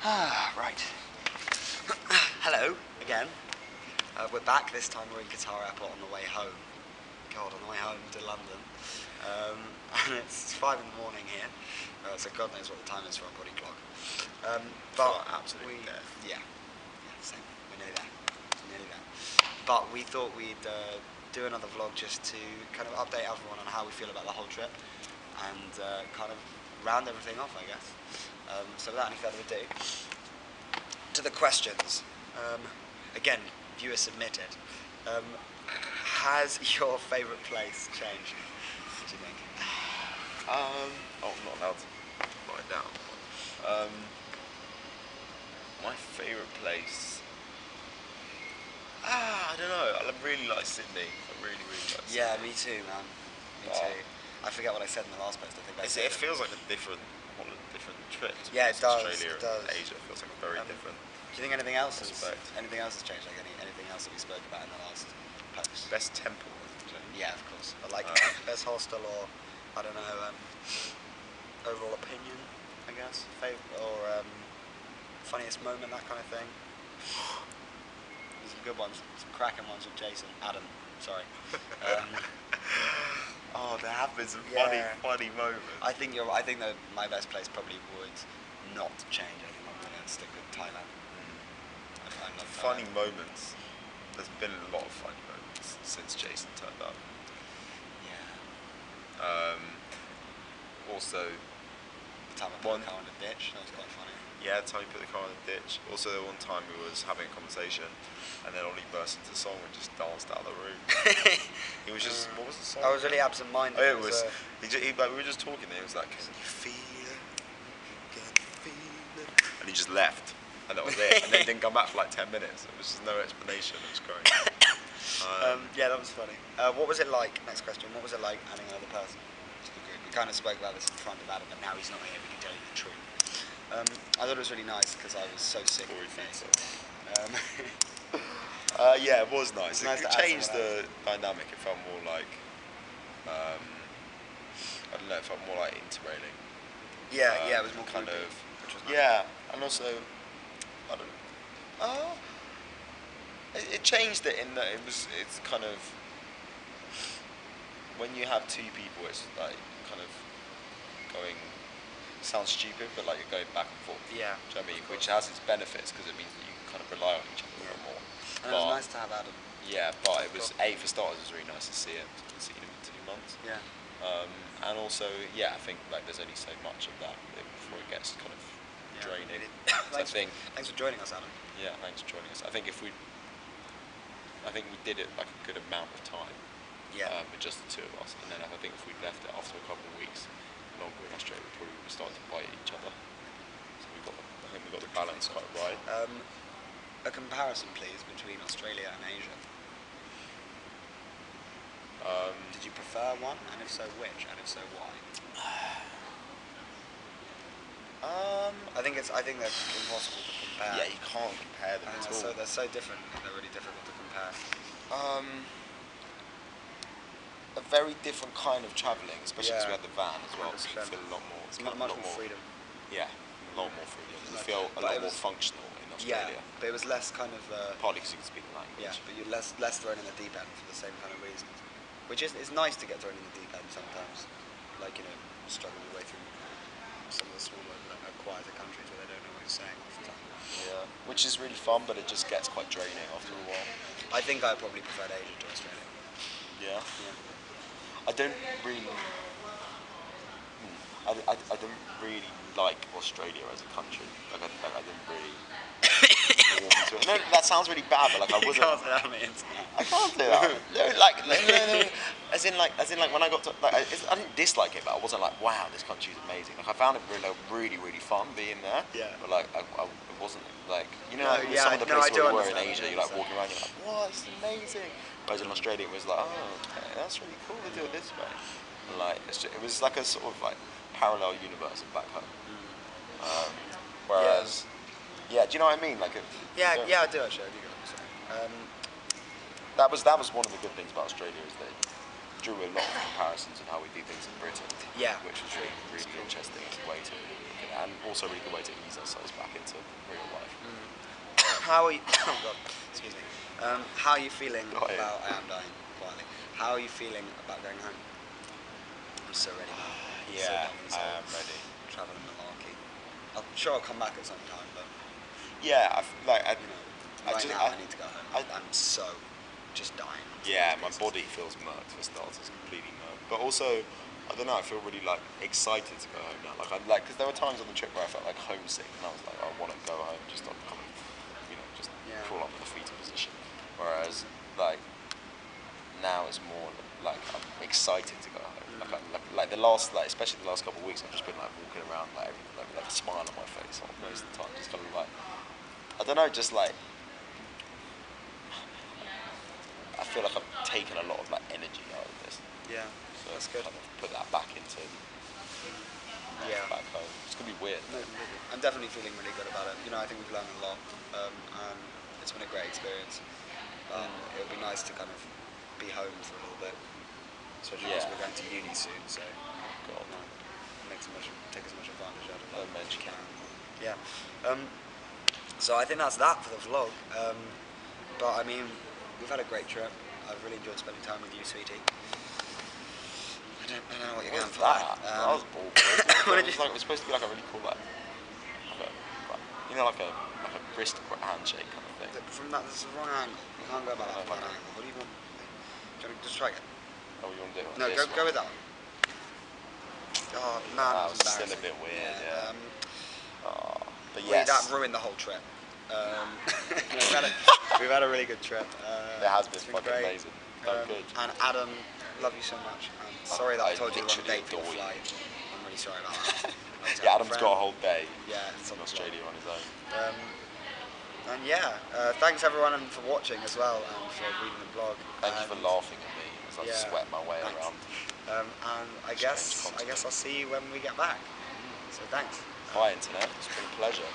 Right. Hello, again. We're back. This time we're in Qatar Airport on the way home. God, on the way home to London. And it's 5 in the morning here. So God knows what the time is for our body clock. But absolutely deaf. Yeah, same. We're nearly there. But we thought we'd do another vlog just to kind of update everyone on how we feel about the whole trip and kind of round everything off, I guess. So without any further ado, to the questions. Again, viewer submitted. Has your favourite place changed? What do you think? I'm not allowed to write it down. My favourite place. I don't know. I really like Sydney. I really like Sydney. Yeah, me too, man. Me too. I forget what I said in the last post. I think it feels like a different trip. Yeah, it does. Australia and Asia feels like a very different. Do you think anything else has prospect. anything else has changed? Like anything else that we spoke about in the last post? Best temple. Yeah, of course. But like best hostel or I don't know, overall opinion, I guess. Favorite or funniest moment, that kind of thing. There's some good ones, some cracking ones with Jason, Adam. Sorry. There have been some funny moments. I think that my best place probably would not change. I think I'm gonna stick with Thailand. I love funny Thailand. moments. There's been a lot of funny moments since Jason turned up. Yeah. Also, the time I put the car in the ditch, that was quite funny. Yeah, the time we put the car in the ditch. Also, one time we was having a conversation, and then Ollie burst into song and just danced out of the room. He was just, what was the song? I was really absent-minded. Oh, it was. We were just talking, and he was like, "Can you feel it? Can you feel it?" And he just left, and that was it. And then he didn't come back for like 10 minutes. There was just no explanation. It was great. Yeah, that was funny. What was it like? Next question. What was it like adding another person to the group? We kind of spoke about this in front of Adam, but now he's not here. We can tell you the truth. I thought it was really nice because I was so sick of it. Yeah, it was nice. Nice It changed the dynamic. It felt more like, I don't know, it felt more like interrailing. Yeah, it was more kind groupy, of. which was nice. Yeah, and also, I don't know. It changed it in that it's kind of, when you have two people, it's like kind of going, sounds stupid, but like you're going back and forth. Yeah. Do you know what I mean? Which has its benefits because it means that you can kind of rely on each other a little more. And it was nice to have Adam. Yeah, but it was, for starters, it was really nice to see him. I haven't seen him in 2 months. Yeah. And also, I think like there's only so much of that before it gets kind of draining. Thanks for joining us, Adam. Yeah, thanks for joining us. I think we did it like a good amount of time. Yeah. With just the two of us, and then I think if we'd left it after a couple of weeks longer in Australia, we probably would have started to bite each other. So I think we got the balance quite right. A comparison, please, between Australia and Asia. Did you prefer one, and if so, which, and if so, why? I think they're impossible to compare. Yeah, you can't compare them at all. So they're so different. They're really difficult to compare. A very different kind of travelling, especially because we had the van as well. So you 100%. feel a lot more. It's much more freedom. Yeah, a lot more freedom. You feel a lot more functional in Australia. Yeah, but it was less kind of. Partly because you can speak the language. Yeah, but you're less thrown in the deep end for the same kind of reasons. Which is, it's nice to get thrown in the deep end sometimes. Like, struggling your way through some of the smaller, quieter countries where they don't know what you're saying half the time. Yeah, which is really fun, but it just gets quite draining after a while. I think I probably preferred Asia to Australia. Yeah. Yeah. I don't really. I don't really like Australia as a country. Like I didn't really. warm to it. No, that sounds really bad, but like I wasn't. I can't do that. No, as in like when I got to I didn't dislike it, but I wasn't like, wow, this country is amazing. Like I found it really fun being there. Yeah. But like it wasn't like some of the places where we were in Asia, you're like walking around, you're like, wow, this is amazing. Whereas in Australia, it was like, oh, okay, that's really cool. They do it this way. And like it was like a sort of like parallel universe back home. Whereas. Yeah, do you know what I mean? Like, I do actually. I do get what you're saying. That was one of the good things about Australia is they drew a lot of comparisons in how we do things in Britain. Yeah. Which was really interesting as a way to look at it. also a really good way to ease ourselves back into real life. How are you? Oh God, excuse me. How are you feeling Got it. about? I am dying quietly. How are you feeling about going home? I'm so ready, man. I'm so Yeah, done with this I whole am ready. traveling malarkey. I'm sure I'll come back at some time, but Yeah, you know, right now I need to go home. I'm so just dying. Yeah, my body feels murked for starters, completely murked. But also, I don't know. I feel really like excited to go home now. Because there were times on the trip where I felt like homesick, and I was like, I want to go home, just like kind of, just crawl up in the fetal position. Whereas like now it's more like I'm excited to go home. Like the last, especially the last couple of weeks, I've just been like walking around like with a smile on my face most of the time, just kind of like I don't know, just like I feel like I've taken a lot of like energy out of this. Yeah, So that's good. kind of put that back into back home. It's gonna be weird. No, completely. I'm definitely feeling really good about it. I think we've learned a lot, and it's been a great experience. It would be nice to kind of be home for a little bit, especially because we're going to uni soon. So, God, take as much advantage out of don't that as mention you it. can. Yeah. So I think that's that for the vlog. But I mean, we've had a great trip. I've really enjoyed spending time with you, sweetie. I don't know what you're going What was for. that? That was awkward. What It did was you? like it was supposed to be like a really cool like like a wrist handshake kind of thing. From that, this is the wrong angle. You can't go about that from that angle. What do you want? Do you want to just try it? Oh, you want to do it? No, This go one? with that one. Oh man, That that was was still embarrassing. a bit weird, yeah. But That yes, ruined the whole trip. We've had a really good trip. it has been It's fucking great. amazing. So good. And Adam, love you so much. I'm sorry that I told you the wrong literally date for your adore you. flight. I'm really sorry about that. Yeah, Adam's got a whole day Yeah, it's in on the Australia on his own. And yeah, thanks everyone and for watching as well and for reading the blog. Thank you for laughing at me as I sweat my way thanks. around. And I guess I'll see you when we get back. So thanks. Bye, internet. It's been a pleasure.